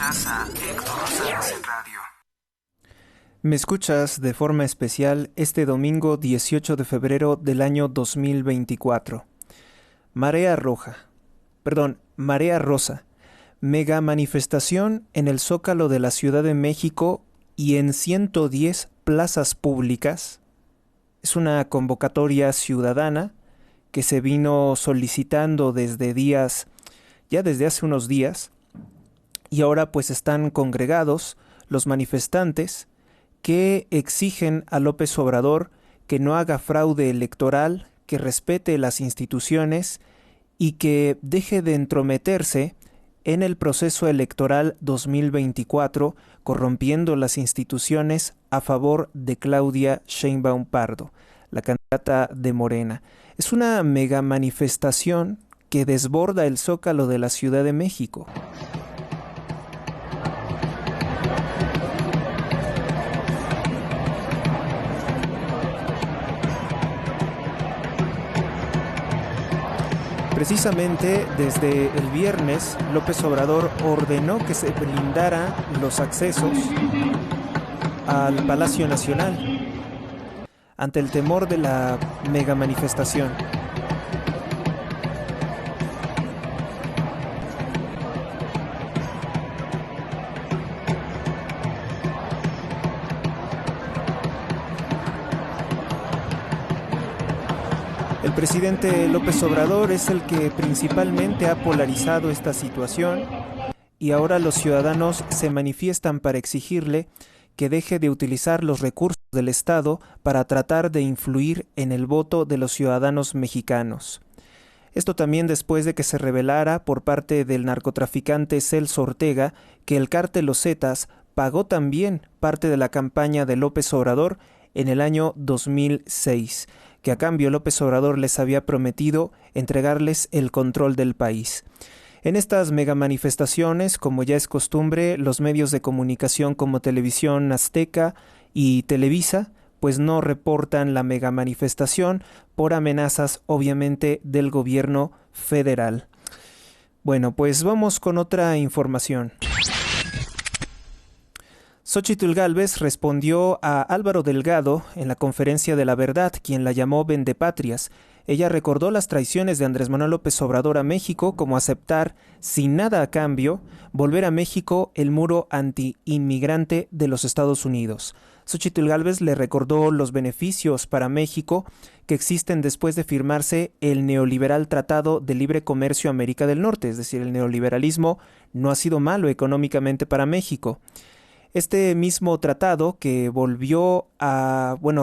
Escuchas a Héctor Rosales en radio. Me escuchas de forma especial este domingo 18 de febrero del año 2024. Marea Rosa. Mega manifestación en el Zócalo de la Ciudad de México y en 110 plazas públicas. Es una convocatoria ciudadana que se vino solicitando desde hace unos días, y ahora pues están congregados los manifestantes que exigen a López Obrador que no haga fraude electoral, que respete las instituciones y que deje de entrometerse en el proceso electoral 2024, corrompiendo las instituciones a favor de Claudia Sheinbaum Pardo, la candidata de Morena. Es una mega manifestación que desborda el Zócalo de la Ciudad de México. Precisamente desde el viernes, López Obrador ordenó que se blindaran los accesos al Palacio Nacional ante el temor de la mega manifestación. El presidente López Obrador es el que principalmente ha polarizado esta situación, y ahora los ciudadanos se manifiestan para exigirle que deje de utilizar los recursos del Estado para tratar de influir en el voto de los ciudadanos mexicanos. Esto también después de que se revelara por parte del narcotraficante Celso Ortega que el cártel Los Zetas pagó también parte de la campaña de López Obrador en el año 2006, que a cambio López Obrador les había prometido entregarles el control del país. En estas megamanifestaciones, como ya es costumbre, los medios de comunicación como Televisión Azteca y Televisa, pues no reportan la megamanifestación por amenazas, obviamente, del gobierno federal. Bueno, pues vamos con otra información. Xóchitl Gálvez respondió a Álvaro Delgado en la Conferencia de la Verdad, quien la llamó vendepatrias. Ella recordó las traiciones de Andrés Manuel López Obrador a México, como aceptar, sin nada a cambio, volver a México el muro anti-inmigrante de los Estados Unidos. Xóchitl Gálvez le recordó los beneficios para México que existen después de firmarse el neoliberal Tratado de Libre Comercio América del Norte, es decir, el neoliberalismo no ha sido malo económicamente para México. Este mismo tratado que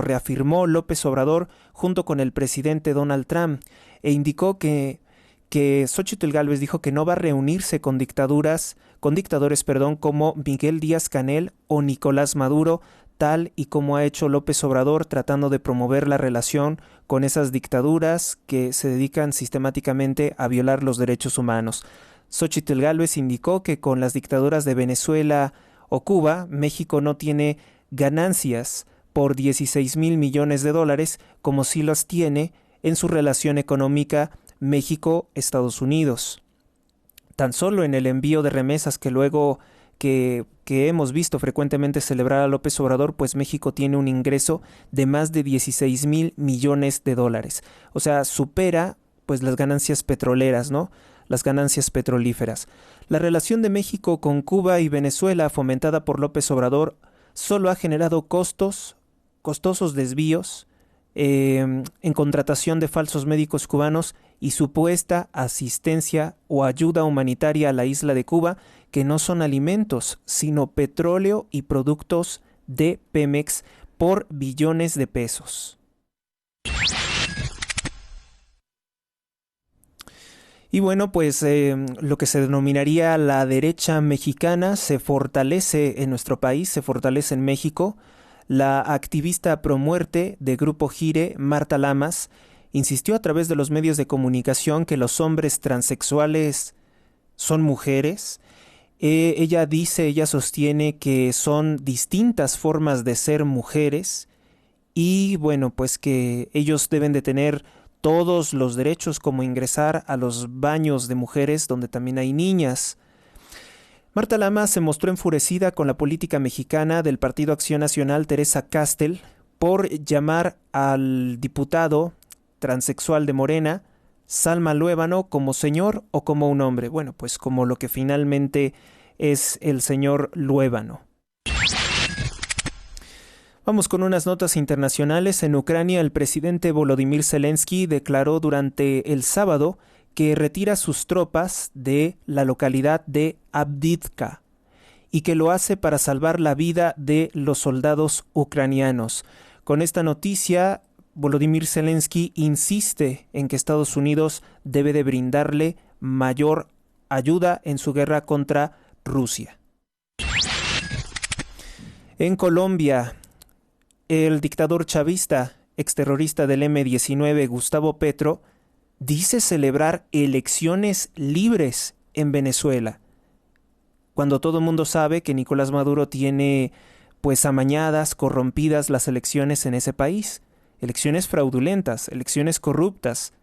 reafirmó López Obrador junto con el presidente Donald Trump, e indicó que Xóchitl Gálvez dijo que no va a reunirse con dictadores, como Miguel Díaz-Canel o Nicolás Maduro, tal y como ha hecho López Obrador tratando de promover la relación con esas dictaduras que se dedican sistemáticamente a violar los derechos humanos. Xóchitl Gálvez indicó que con las dictaduras de Venezuela o Cuba, México no tiene ganancias por 16,000 millones de dólares como sí las tiene en su relación económica México-Estados Unidos. Tan solo en el envío de remesas que hemos visto frecuentemente celebrar a López Obrador, pues México tiene un ingreso de más de 16,000 millones de dólares. O sea, supera pues las ganancias petroleras, ¿no? Las ganancias petrolíferas. La relación de México con Cuba y Venezuela, fomentada por López Obrador, solo ha generado costosos desvíos en contratación de falsos médicos cubanos y supuesta asistencia o ayuda humanitaria a la isla de Cuba, que no son alimentos, sino petróleo y productos de Pemex por billones de pesos. Y bueno, pues lo que se denominaría la derecha mexicana se fortalece en nuestro país, se fortalece en México. La activista promuerte de Grupo Gire, Marta Lamas, insistió a través de los medios de comunicación que los hombres transexuales son mujeres. Ella sostiene que son distintas formas de ser mujeres y bueno, pues que ellos deben de tener todos los derechos como ingresar a los baños de mujeres donde también hay niñas. Marta Lama se mostró enfurecida con la política mexicana del Partido Acción Nacional Teresa Castel por llamar al diputado transexual de Morena, Salma Luébano, como señor o como un hombre. Bueno, pues como lo que finalmente es el señor Luébano. Vamos con unas notas internacionales. En Ucrania, el presidente Volodymyr Zelensky declaró durante el sábado que retira sus tropas de la localidad de Avdiivka y que lo hace para salvar la vida de los soldados ucranianos. Con esta noticia, Volodymyr Zelensky insiste en que Estados Unidos debe de brindarle mayor ayuda en su guerra contra Rusia. En Colombia, el dictador chavista, exterrorista del M-19, Gustavo Petro, dice celebrar elecciones libres en Venezuela, cuando todo el mundo sabe que Nicolás Maduro tiene pues amañadas, corrompidas las elecciones en ese país, elecciones fraudulentas, elecciones corruptas,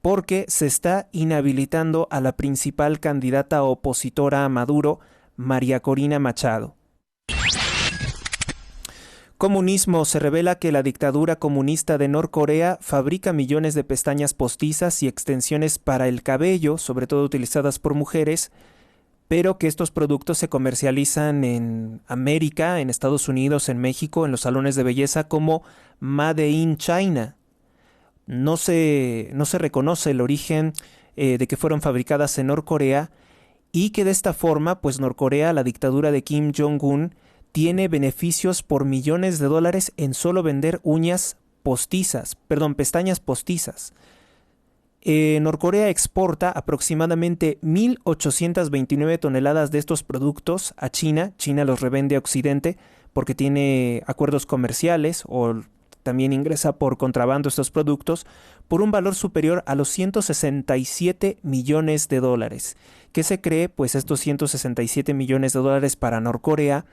porque se está inhabilitando a la principal candidata opositora a Maduro, María Corina Machado. Comunismo. Se revela que la dictadura comunista de Norcorea fabrica millones de pestañas postizas y extensiones para el cabello, sobre todo utilizadas por mujeres, pero que estos productos se comercializan en América, en Estados Unidos, en México, en los salones de belleza como Made in China. No se reconoce el origen de que fueron fabricadas en Norcorea y que de esta forma, pues Norcorea, la dictadura de Kim Jong-un, tiene beneficios por millones de dólares en solo vender pestañas postizas. Norcorea exporta aproximadamente 1.829 toneladas de estos productos a China. China los revende a Occidente porque tiene acuerdos comerciales o también ingresa por contrabando estos productos por un valor superior a los 167 millones de dólares. ¿Qué se cree? Pues estos 167 millones de dólares para Norcorea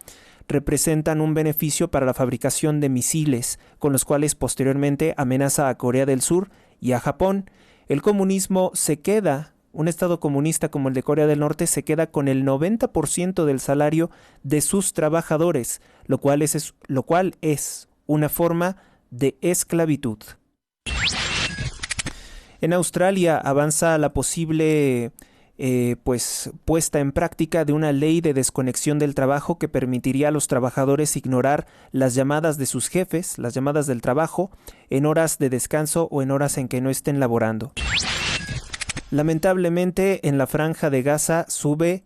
representan un beneficio para la fabricación de misiles, con los cuales posteriormente amenaza a Corea del Sur y a Japón. El comunismo se queda, un estado comunista como el de Corea del Norte se queda con el 90% del salario de sus trabajadores, lo cual es una forma de esclavitud. En Australia avanza la posible puesta en práctica de una ley de desconexión del trabajo que permitiría a los trabajadores ignorar las llamadas de sus jefes, las llamadas del trabajo, en horas de descanso o en horas en que no estén laborando. Lamentablemente, en la Franja de Gaza sube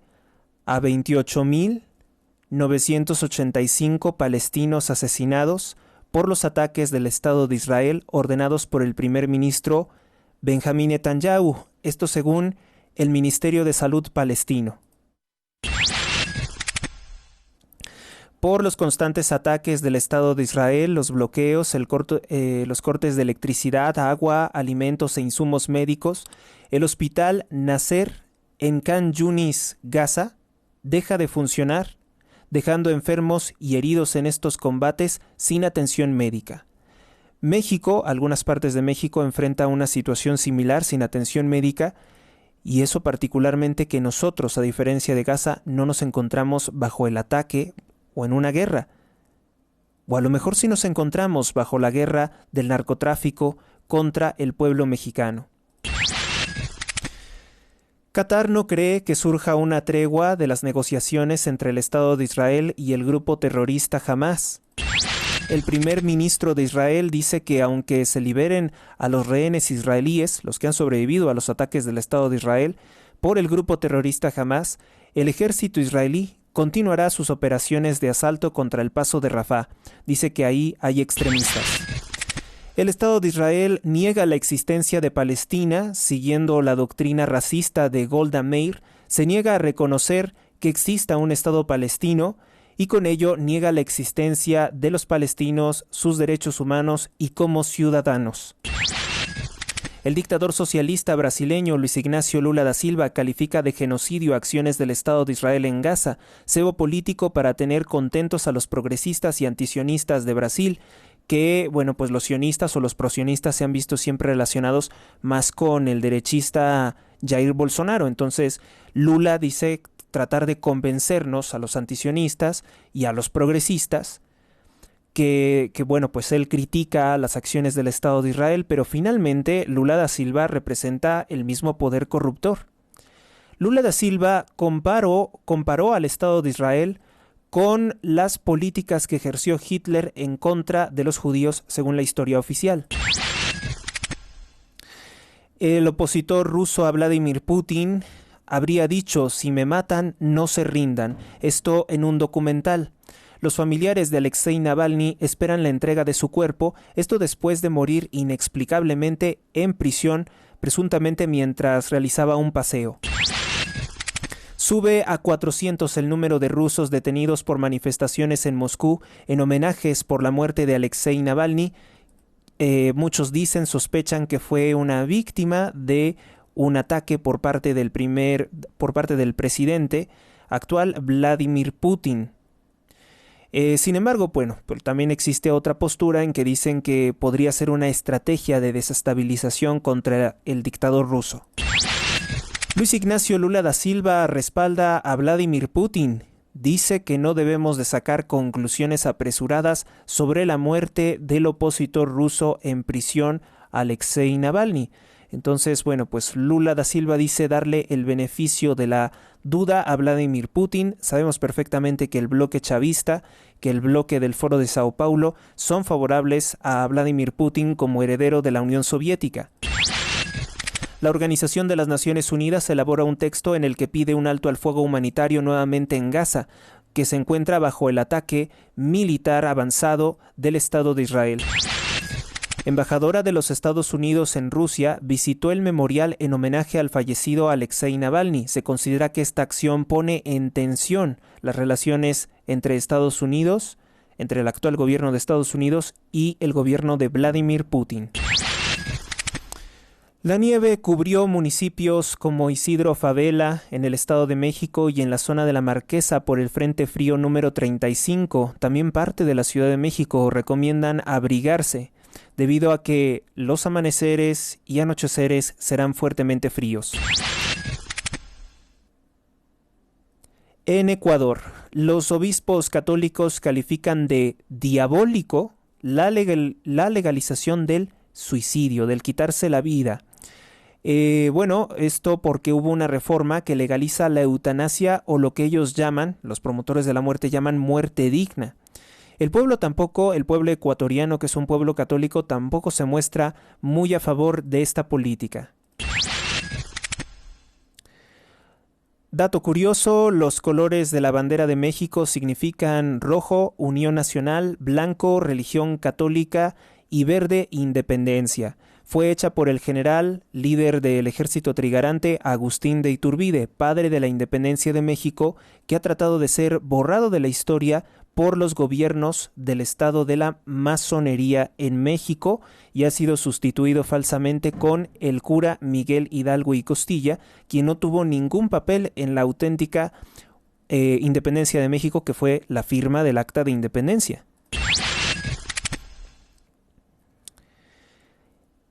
a 28.985 palestinos asesinados por los ataques del Estado de Israel ordenados por el primer ministro Benjamín Netanyahu, esto según el Ministerio de Salud palestino. Por los constantes ataques del Estado de Israel, los bloqueos, los cortes de electricidad, agua, alimentos e insumos médicos, el hospital Nasser en Khan Yunis, Gaza, deja de funcionar, dejando enfermos y heridos en estos combates sin atención médica. México, algunas partes de México enfrenta una situación similar sin atención médica, y eso particularmente que nosotros, a diferencia de Gaza, no nos encontramos bajo el ataque o en una guerra. O a lo mejor sí nos encontramos bajo la guerra del narcotráfico contra el pueblo mexicano. Qatar no cree que surja una tregua de las negociaciones entre el Estado de Israel y el grupo terrorista Hamás. El primer ministro de Israel dice que aunque se liberen a los rehenes israelíes, los que han sobrevivido a los ataques del Estado de Israel, por el grupo terrorista Hamás, el ejército israelí continuará sus operaciones de asalto contra el paso de Rafah. Dice que ahí hay extremistas. El Estado de Israel niega la existencia de Palestina, siguiendo la doctrina racista de Golda Meir, se niega a reconocer que exista un Estado palestino, y con ello niega la existencia de los palestinos, sus derechos humanos y como ciudadanos. El dictador socialista brasileño Luis Ignacio Lula da Silva califica de genocidio acciones del Estado de Israel en Gaza, cebo político para tener contentos a los progresistas y antisionistas de Brasil, que, pues los sionistas o los prosionistas se han visto siempre relacionados más con el derechista Jair Bolsonaro. Entonces, Lula dice tratar de convencernos a los antisionistas y a los progresistas que bueno, pues él critica las acciones del Estado de Israel, pero finalmente Lula da Silva representa el mismo poder corruptor. Lula da Silva comparó al Estado de Israel con las políticas que ejerció Hitler en contra de los judíos, según la historia oficial. El opositor ruso a Vladimir Putin habría dicho: si me matan, no se rindan. Esto en un documental. Los familiares de Alexei Navalny esperan la entrega de su cuerpo, esto después de morir inexplicablemente en prisión, presuntamente mientras realizaba un paseo. Sube a 400 el número de rusos detenidos por manifestaciones en Moscú en homenajes por la muerte de Alexei Navalny. Muchos sospechan que fue una víctima de un ataque por parte del presidente actual, Vladimir Putin. Sin embargo, bueno, pero también existe otra postura en que dicen que podría ser una estrategia de desestabilización contra el dictador ruso. Luis Ignacio Lula da Silva respalda a Vladimir Putin. Dice que no debemos de sacar conclusiones apresuradas sobre la muerte del opositor ruso en prisión, Alexei Navalny. Entonces, bueno, pues Lula da Silva dice darle el beneficio de la duda a Vladimir Putin. Sabemos perfectamente que el bloque chavista, que el bloque del Foro de Sao Paulo son favorables a Vladimir Putin como heredero de la Unión Soviética. La Organización de las Naciones Unidas elabora un texto en el que pide un alto al fuego humanitario nuevamente en Gaza, que se encuentra bajo el ataque militar avanzado del Estado de Israel. Embajadora de los Estados Unidos en Rusia visitó el memorial en homenaje al fallecido Alexei Navalny. Se considera que esta acción pone en tensión las relaciones entre Estados Unidos, entre el actual gobierno de Estados Unidos y el gobierno de Vladimir Putin. La nieve cubrió municipios como Isidro Favela, en el Estado de México, y en la zona de la Marquesa por el Frente Frío número 35. También parte de la Ciudad de México. Recomiendan abrigarse, debido a que los amaneceres y anocheceres serán fuertemente fríos. En Ecuador, los obispos católicos califican de diabólico la legalización del suicidio, del quitarse la vida. Bueno, esto porque hubo una reforma que legaliza la eutanasia, o lo que ellos llaman, los promotores de la muerte llaman muerte digna. El pueblo ecuatoriano, que es un pueblo católico, tampoco se muestra muy a favor de esta política. Dato curioso, los colores de la bandera de México significan rojo, unión nacional, blanco, religión católica, y verde, independencia. Fue hecha por el general, líder del ejército trigarante, Agustín de Iturbide, padre de la independencia de México, que ha tratado de ser borrado de la historia por los gobiernos del estado de la masonería en México, y ha sido sustituido falsamente con el cura Miguel Hidalgo y Costilla, quien no tuvo ningún papel en la auténtica independencia de México, que fue la firma del Acta de Independencia.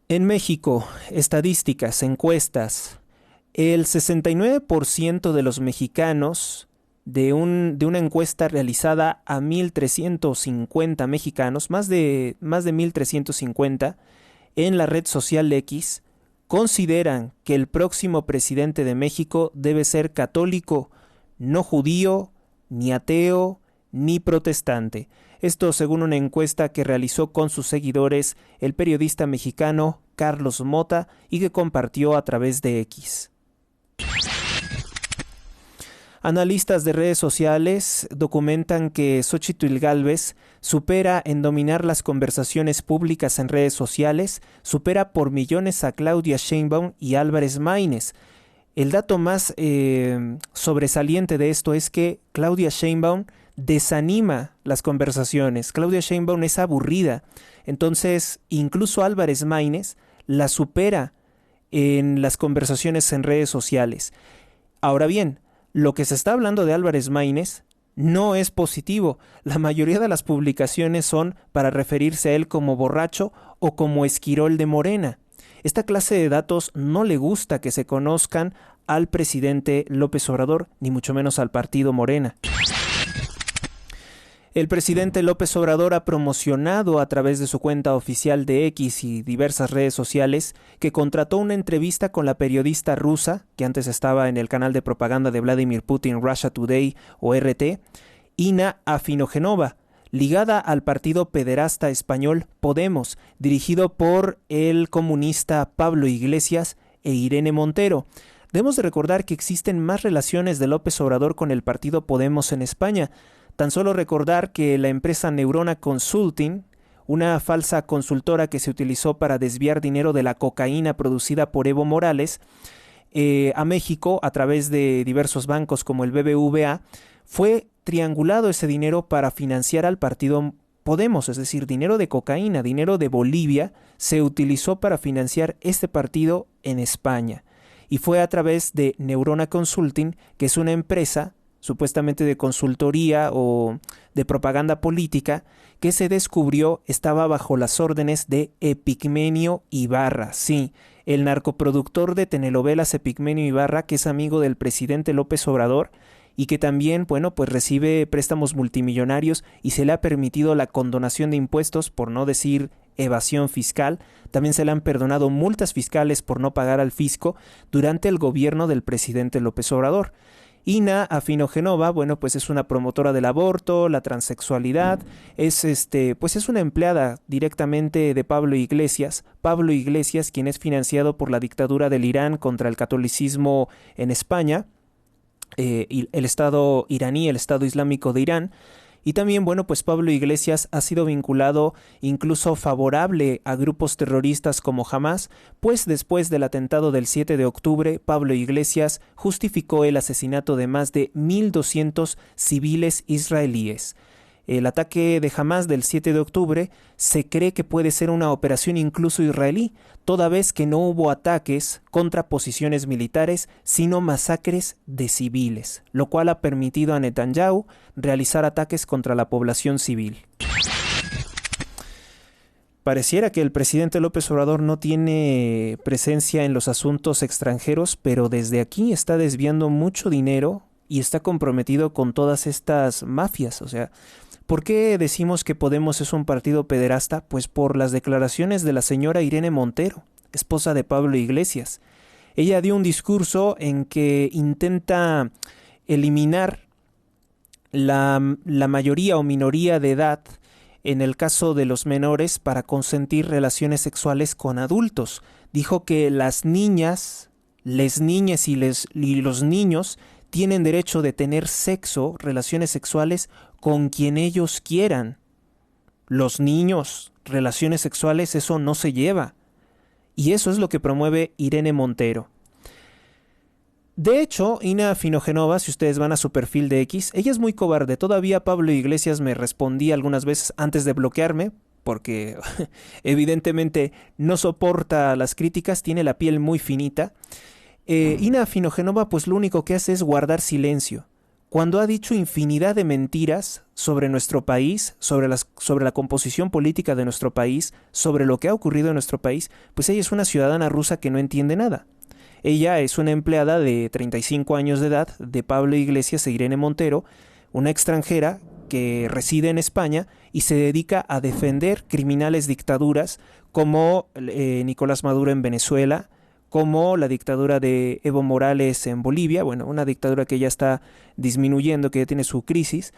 En México, estadísticas, encuestas. El 69% de los mexicanos, de una encuesta realizada a 1,350 mexicanos, más de 1,350, en la red social X, consideran que el próximo presidente de México debe ser católico, no judío, ni ateo, ni protestante. Esto según una encuesta que realizó con sus seguidores el periodista mexicano Carlos Mota y que compartió a través de X. Analistas de redes sociales documentan que Xóchitl Gálvez supera en dominar las conversaciones públicas en redes sociales, supera por millones a Claudia Sheinbaum y Álvarez Maínez. El dato más sobresaliente de esto es que Claudia Sheinbaum desanima las conversaciones. Claudia Sheinbaum es aburrida. Entonces, incluso Álvarez Maínez la supera en las conversaciones en redes sociales. Ahora bien, lo que se está hablando de Álvarez Maínez no es positivo. La mayoría de las publicaciones son para referirse a él como borracho o como Esquirol de Morena. Esta clase de datos no le gusta que se conozcan al presidente López Obrador, ni mucho menos al partido Morena. El presidente López Obrador ha promocionado a través de su cuenta oficial de X y diversas redes sociales que contrató una entrevista con la periodista rusa, que antes estaba en el canal de propaganda de Vladimir Putin, Russia Today o RT, Ina Afinogenova, ligada al partido pederasta español Podemos, dirigido por el comunista Pablo Iglesias e Irene Montero. Debemos de recordar que existen más relaciones de López Obrador con el partido Podemos en España. Tan solo recordar que la empresa Neurona Consulting, una falsa consultora que se utilizó para desviar dinero de la cocaína producida por Evo Morales a México a través de diversos bancos como el BBVA, fue triangulado ese dinero para financiar al partido Podemos, es decir, dinero de cocaína, dinero de Bolivia, se utilizó para financiar este partido en España. Y fue a través de Neurona Consulting, que es una empresa supuestamente de consultoría o de propaganda política, que se descubrió estaba bajo las órdenes de Epigmenio Ibarra, sí, el narcoproductor de telenovelas Epigmenio Ibarra, que es amigo del presidente López Obrador y que también, bueno, pues recibe préstamos multimillonarios y se le ha permitido la condonación de impuestos, por no decir evasión fiscal. También se le han perdonado multas fiscales por no pagar al fisco durante el gobierno del presidente López Obrador. Ina Afinogenova, bueno, pues es una promotora del aborto, la transexualidad, pues es una empleada directamente de Pablo Iglesias, quien es financiado por la dictadura del Irán contra el catolicismo en España, el Estado iraní, el Estado Islámico de Irán. Y también, bueno, pues Pablo Iglesias ha sido vinculado incluso favorable a grupos terroristas como Hamás, pues después del atentado del 7 de octubre, Pablo Iglesias justificó el asesinato de más de 1.200 civiles israelíes. El ataque de Hamás del 7 de octubre se cree que puede ser una operación incluso israelí, toda vez que no hubo ataques contra posiciones militares, sino masacres de civiles, lo cual ha permitido a Netanyahu realizar ataques contra la población civil. Pareciera que el presidente López Obrador no tiene presencia en los asuntos extranjeros, pero desde aquí está desviando mucho dinero y está comprometido con todas estas mafias, o sea, ¿por qué decimos que Podemos es un partido pederasta? Pues por las declaraciones de la señora Irene Montero, esposa de Pablo Iglesias. Ella dio un discurso en que intenta eliminar la mayoría o minoría de edad en el caso de los menores para consentir relaciones sexuales con adultos. Dijo que las niñas, les niñas y los niños tienen derecho de tener sexo, relaciones sexuales con quien ellos quieran. Los niños, relaciones sexuales, eso no se lleva. Y eso es lo que promueve Irene Montero. De hecho, Ina Afinogenova, si ustedes van a su perfil de X, ella es muy cobarde. Todavía Pablo Iglesias me respondía algunas veces antes de bloquearme, porque evidentemente no soporta las críticas, tiene la piel muy finita. Ina Afinogenova pues lo único que hace es guardar silencio. Cuando ha dicho infinidad de mentiras sobre nuestro país, sobre la composición política de nuestro país, sobre lo que ha ocurrido en nuestro país, pues ella es una ciudadana rusa que no entiende nada. Ella es una empleada de 35 años de edad de Pablo Iglesias e Irene Montero, una extranjera que reside en España y se dedica a defender criminales dictaduras como Nicolás Maduro en Venezuela, como la dictadura de Evo Morales en Bolivia, bueno, una dictadura que ya está disminuyendo, que ya tiene su crisis.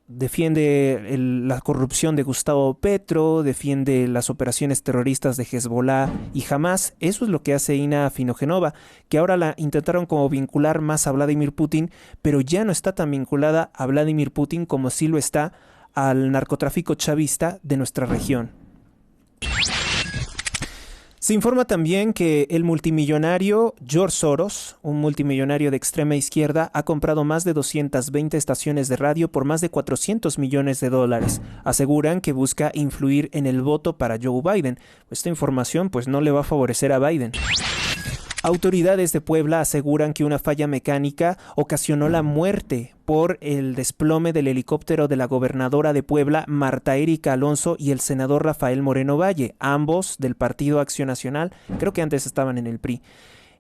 Defiende la corrupción de Gustavo Petro, defiende las operaciones terroristas de Hezbollah y Hamás. Eso es lo que hace Ina Afinogenova, que ahora la intentaron como vincular más a Vladimir Putin, pero ya no está tan vinculada a Vladimir Putin como sí lo está al narcotráfico chavista de nuestra región. Se informa también que el multimillonario George Soros, un multimillonario de extrema izquierda, ha comprado más de 220 estaciones de radio por más de $400 millones. Aseguran que busca influir en el voto para Joe Biden. Esta información pues no le va a favorecer a Biden. Autoridades de Puebla aseguran que una falla mecánica ocasionó la muerte por el desplome del helicóptero de la gobernadora de Puebla, Marta Erika Alonso, y el senador Rafael Moreno Valle, ambos del Partido Acción Nacional, creo que antes estaban en el PRI.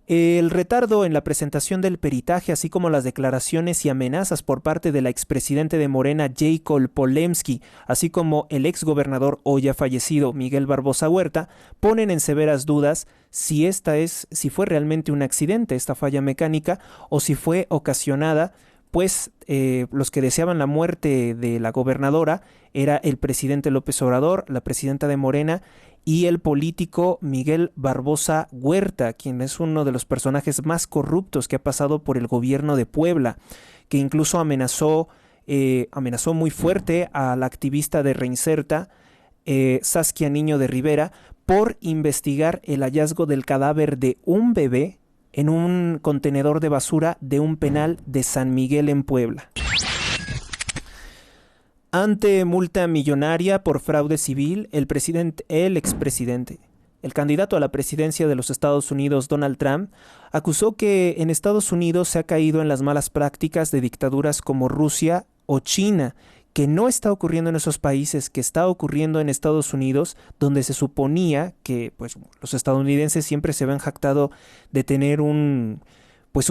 El retardo en la presentación del peritaje, así como las declaraciones y amenazas por parte del expresidente de Morena, Jacob Polemski, así como el exgobernador hoy ya fallecido, Miguel Barbosa Huerta, ponen en severas dudas si si fue realmente un accidente, esta falla mecánica, o si fue ocasionada, pues los que deseaban la muerte de la gobernadora era el presidente López Obrador, la presidenta de Morena, y el político Miguel Barbosa Huerta, quien es uno de los personajes más corruptos que ha pasado por el gobierno de Puebla, que incluso amenazó muy fuerte a la activista de Reinserta, Saskia Niño de Rivera, por investigar el hallazgo del cadáver de un bebé en un contenedor de basura de un penal de San Miguel en Puebla. Ante multa millonaria por fraude civil, el candidato a la presidencia de los Estados Unidos, Donald Trump, acusó que en Estados Unidos se ha caído en las malas prácticas de dictaduras como Rusia o China, que no está ocurriendo en esos países, que está ocurriendo en Estados Unidos, donde se suponía que pues, los estadounidenses siempre se habían jactado de tener un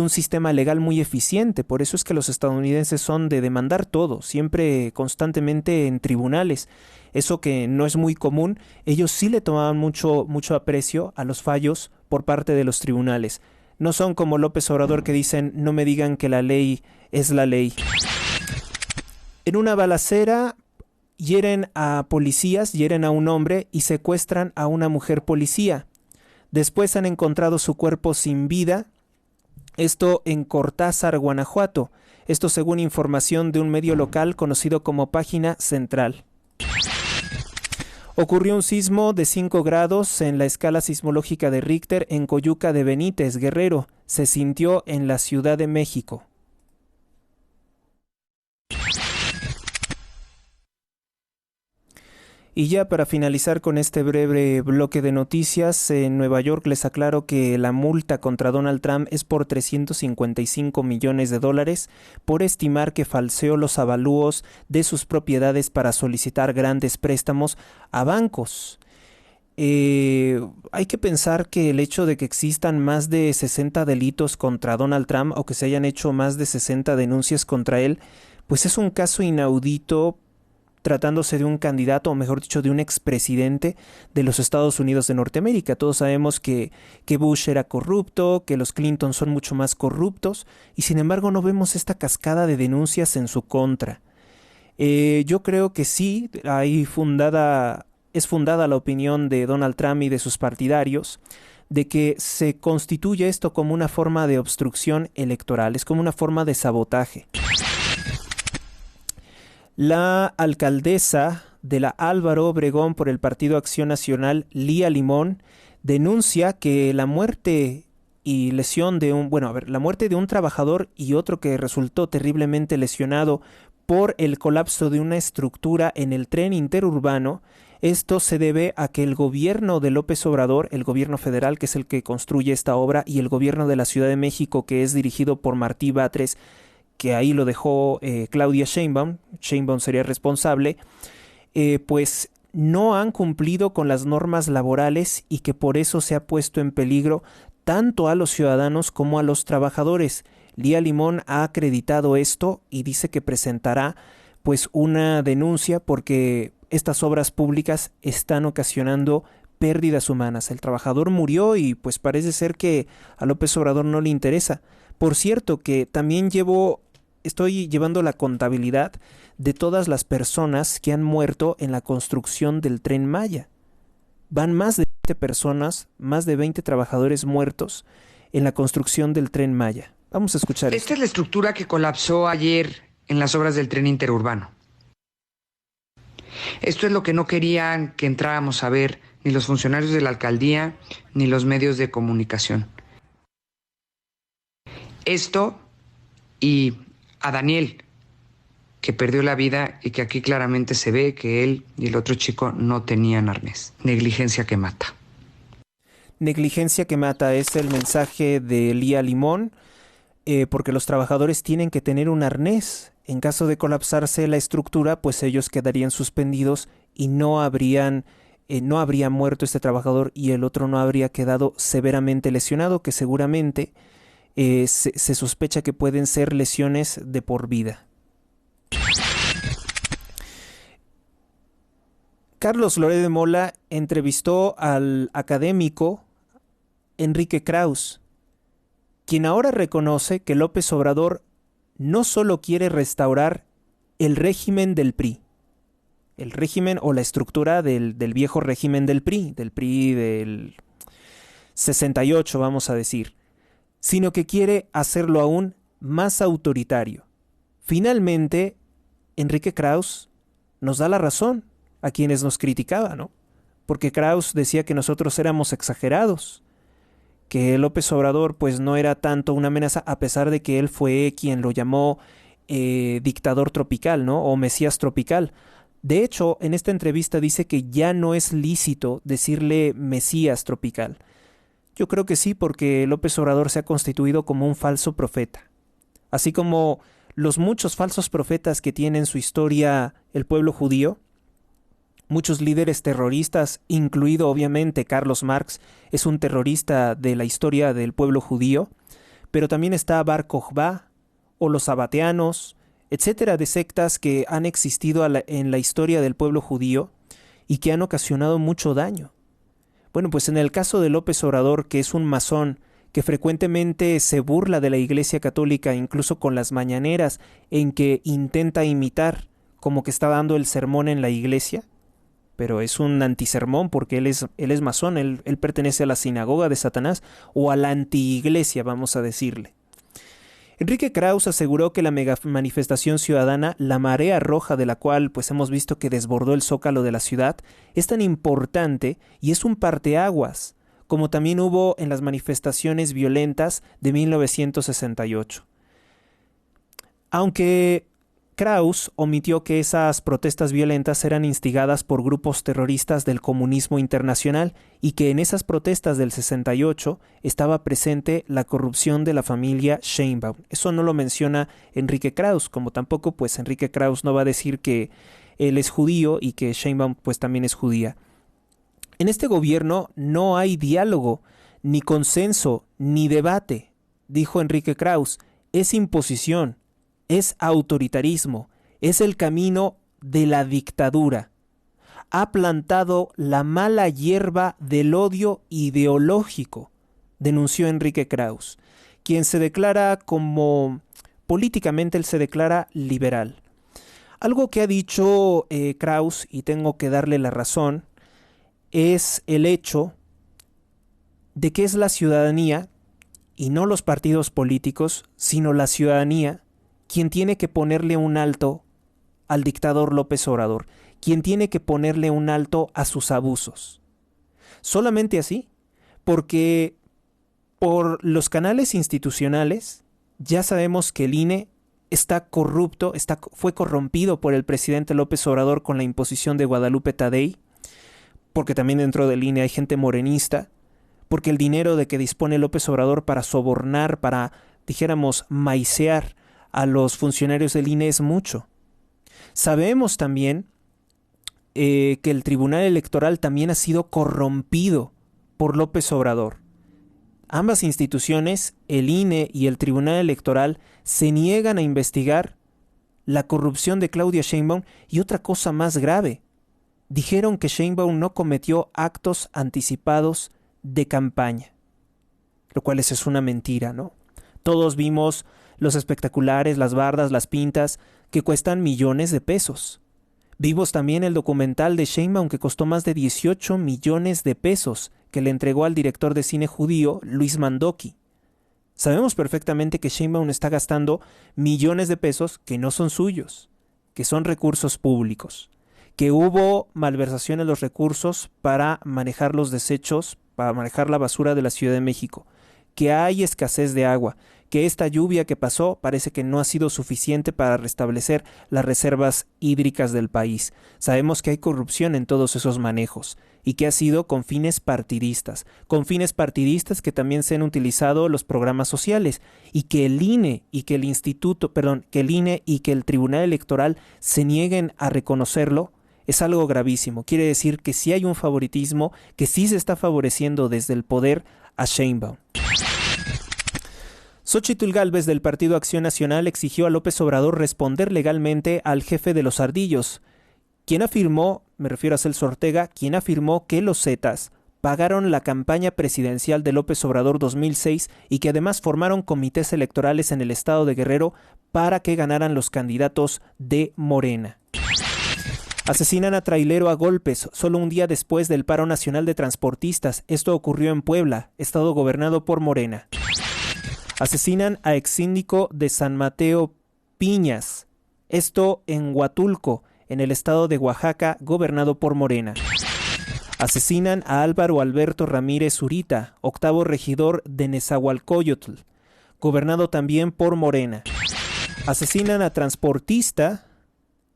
sistema legal muy eficiente. Por eso es que los estadounidenses son de demandar todo, siempre constantemente en tribunales. Eso que no es muy común, ellos sí le tomaban mucho aprecio a los fallos por parte de los tribunales. No son como López Obrador que dicen, no me digan que la ley es la ley. En una balacera hieren a policías, hieren a un hombre y secuestran a una mujer policía. Después han encontrado su cuerpo sin vida. Esto en Cortázar, Guanajuato. Esto según información de un medio local conocido como Página Central. Ocurrió un sismo de 5 grados en la escala sismológica de Richter en Coyuca de Benítez, Guerrero. Se sintió en la Ciudad de México. Y ya para finalizar con este breve bloque de noticias, en Nueva York les aclaro que la multa contra Donald Trump es por $355 millones por estimar que falseó los avalúos de sus propiedades para solicitar grandes préstamos a bancos. Hay que pensar que el hecho de que existan más de 60 delitos contra Donald Trump o que se hayan hecho más de 60 denuncias contra él, pues es un caso inaudito tratándose de un candidato, o mejor dicho, de un expresidente de los Estados Unidos de Norteamérica. Todos sabemos que Bush era corrupto, que los Clinton son mucho más corruptos, y sin embargo no vemos esta cascada de denuncias en su contra. Yo creo que sí, es fundada la opinión de Donald Trump y de sus partidarios, de que se constituye esto como una forma de obstrucción electoral, es como una forma de sabotaje. La alcaldesa de la Álvaro Obregón por el Partido Acción Nacional, Lía Limón, denuncia que la muerte y lesión la muerte de un trabajador y otro que resultó terriblemente lesionado por el colapso de una estructura en el tren interurbano, esto se debe a que el gobierno de López Obrador, el gobierno federal, que es el que construye esta obra, y el gobierno de la Ciudad de México, que es dirigido por Martí Batres, que ahí lo dejó Claudia Sheinbaum sería responsable, pues no han cumplido con las normas laborales y que por eso se ha puesto en peligro tanto a los ciudadanos como a los trabajadores. Lía Limón ha acreditado esto y dice que presentará pues una denuncia porque estas obras públicas están ocasionando pérdidas humanas. El trabajador murió y pues parece ser que a López Obrador no le interesa. Por cierto que también estoy llevando la contabilidad de todas las personas que han muerto en la construcción del Tren Maya. Van más de 20 personas, más de 20 trabajadores muertos en la construcción del Tren Maya. Vamos a escuchar Esta es la estructura que colapsó ayer en las obras del tren interurbano. Esto es lo que no querían que entráramos a ver ni los funcionarios de la alcaldía ni los medios de comunicación. Esto y a Daniel, que perdió la vida y que aquí claramente se ve que él y el otro chico no tenían arnés. Negligencia que mata. Negligencia que mata es el mensaje de Lía Limón, porque los trabajadores tienen que tener un arnés. En caso de colapsarse la estructura, pues ellos quedarían suspendidos y no habrían no habría muerto este trabajador y el otro no habría quedado severamente lesionado, que seguramente se sospecha que pueden ser lesiones de por vida. Carlos Loret de Mola entrevistó al académico Enrique Krauss, quien ahora reconoce que López Obrador no solo quiere restaurar el régimen del PRI, el régimen o la estructura del viejo régimen del PRI del 68, vamos a decir, sino que quiere hacerlo aún más autoritario. Finalmente, Enrique Krauss nos da la razón a quienes nos criticaban, ¿no? Porque Krauss decía que nosotros éramos exagerados, que López Obrador pues no era tanto una amenaza, a pesar de que él fue quien lo llamó dictador tropical, ¿no? O mesías tropical. De hecho, en esta entrevista dice que ya no es lícito decirle mesías tropical. Yo creo que sí, porque López Obrador se ha constituido como un falso profeta. Así como los muchos falsos profetas que tiene en su historia el pueblo judío, muchos líderes terroristas, incluido obviamente Carlos Marx, es un terrorista de la historia del pueblo judío, pero también está Bar Kokhba o los sabateanos, etcétera, de sectas que han existido en la historia del pueblo judío y que han ocasionado mucho daño. Bueno, pues en el caso de López Obrador, que es un masón, que frecuentemente se burla de la Iglesia Católica, incluso con las mañaneras, en que intenta imitar como que está dando el sermón en la iglesia, pero es un antisermón porque él es masón, él pertenece a la sinagoga de Satanás o a la antiiglesia, vamos a decirle. Enrique Krauss aseguró que la mega manifestación ciudadana, la marea roja de la cual pues hemos visto que desbordó el zócalo de la ciudad, es tan importante y es un parteaguas, como también hubo en las manifestaciones violentas de 1968. Aunque Krauss omitió que esas protestas violentas eran instigadas por grupos terroristas del comunismo internacional y que en esas protestas del 68 estaba presente la corrupción de la familia Sheinbaum. Eso no lo menciona Enrique Krauss, como tampoco pues Enrique Krauss no va a decir que él es judío y que Sheinbaum pues también es judía. En este gobierno no hay diálogo, ni consenso, ni debate, dijo Enrique Krauss, es imposición. Es autoritarismo, es el camino de la dictadura. Ha plantado la mala hierba del odio ideológico, denunció Enrique Krauss, quien se declara políticamente él se declara liberal. Algo que ha dicho Krauss, y tengo que darle la razón, es el hecho de que es la ciudadanía, y no los partidos políticos, sino la ciudadanía, quien tiene que ponerle un alto al dictador López Obrador, quien tiene que ponerle un alto a sus abusos. Solamente así, porque por los canales institucionales ya sabemos que el INE está corrupto, fue corrompido por el presidente López Obrador con la imposición de Guadalupe Tadei, porque también dentro del INE hay gente morenista, porque el dinero de que dispone López Obrador para sobornar, para, dijéramos, maicear a los funcionarios del INE es mucho. Sabemos también que el Tribunal Electoral también ha sido corrompido por López Obrador. Ambas instituciones, el INE y el Tribunal Electoral, se niegan a investigar la corrupción de Claudia Sheinbaum y otra cosa más grave. Dijeron que Sheinbaum no cometió actos anticipados de campaña, lo cual es una mentira, ¿no? Todos vimos los espectaculares, las bardas, las pintas, que cuestan millones de pesos. Vimos también el documental de Sheinbaum que costó más de 18 millones de pesos, que le entregó al director de cine judío, Luis Mandoki. Sabemos perfectamente que Sheinbaum está gastando millones de pesos que no son suyos, que son recursos públicos, que hubo malversación en los recursos para manejar los desechos, para manejar la basura de la Ciudad de México, que hay escasez de agua, que esta lluvia que pasó parece que no ha sido suficiente para restablecer las reservas hídricas del país. Sabemos que hay corrupción en todos esos manejos y que ha sido con fines partidistas que también se han utilizado los programas sociales y que el INE y que el INE y que el Tribunal Electoral se nieguen a reconocerlo es algo gravísimo. Quiere decir que sí hay un favoritismo, que sí se está favoreciendo desde el poder a Sheinbaum. Xóchitl Gálvez del Partido Acción Nacional exigió a López Obrador responder legalmente al jefe de los Ardillos, quien afirmó, me refiero a Celso Ortega, quien afirmó que los Zetas pagaron la campaña presidencial de López Obrador 2006 y que además formaron comités electorales en el estado de Guerrero para que ganaran los candidatos de Morena. Asesinan a trailero a golpes solo un día después del paro nacional de transportistas. Esto ocurrió en Puebla, estado gobernado por Morena. Asesinan a exsíndico de San Mateo Piñas. Esto en Huatulco, en el estado de Oaxaca, gobernado por Morena. Asesinan a Álvaro Alberto Ramírez Zurita, octavo regidor de Nezahualcóyotl, gobernado también por Morena. Asesinan a transportista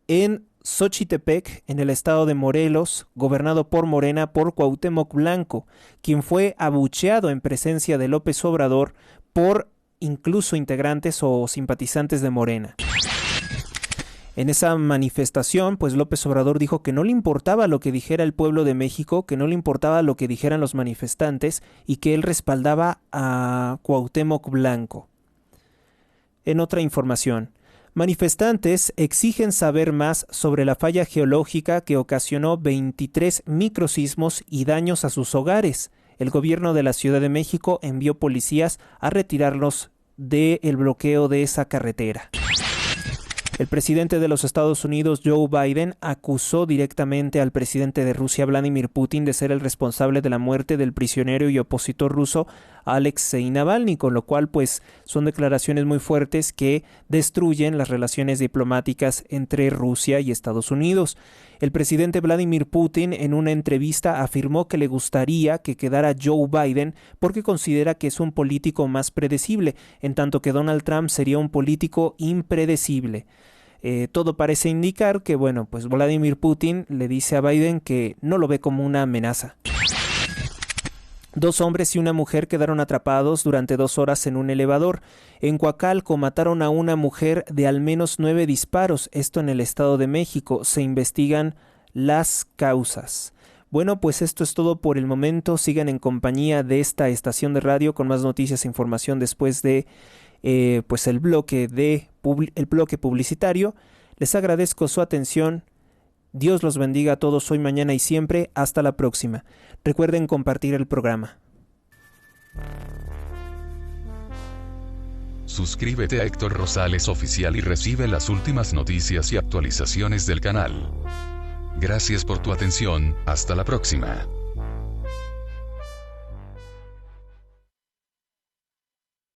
en Xochitepec, en el estado de Morelos, gobernado por Morena, por Cuauhtémoc Blanco, quien fue abucheado en presencia de López Obrador por incluso integrantes o simpatizantes de Morena. En esa manifestación, pues López Obrador dijo que no le importaba lo que dijera el pueblo de México, que no le importaba lo que dijeran los manifestantes y que él respaldaba a Cuauhtémoc Blanco. En otra información, manifestantes exigen saber más sobre la falla geológica que ocasionó 23 microsismos y daños a sus hogares. El gobierno de la Ciudad de México envió policías a retirarlos del bloqueo de esa carretera. El presidente de los Estados Unidos, Joe Biden, acusó directamente al presidente de Rusia, Vladimir Putin, de ser el responsable de la muerte del prisionero y opositor ruso Alexei Navalny, con lo cual pues son declaraciones muy fuertes que destruyen las relaciones diplomáticas entre Rusia y Estados Unidos. El presidente Vladimir Putin en una entrevista afirmó que le gustaría que quedara Joe Biden porque considera que es un político más predecible, en tanto que Donald Trump sería un político impredecible. Todo parece indicar que, bueno, pues Vladimir Putin le dice a Biden que no lo ve como una amenaza. 2 hombres y una mujer quedaron atrapados durante 2 horas en un elevador. En Coacalco mataron a una mujer de al menos 9 disparos, esto en el Estado de México. Se investigan las causas. Bueno, pues esto es todo por el momento. Sigan en compañía de esta estación de radio con más noticias e información después de pues el bloque publicitario. Les agradezco su atención. Dios los bendiga a todos hoy, mañana y siempre. Hasta la próxima. Recuerden compartir el programa. Suscríbete a Héctor Rosales Oficial y recibe las últimas noticias y actualizaciones del canal. Gracias por tu atención, hasta la próxima.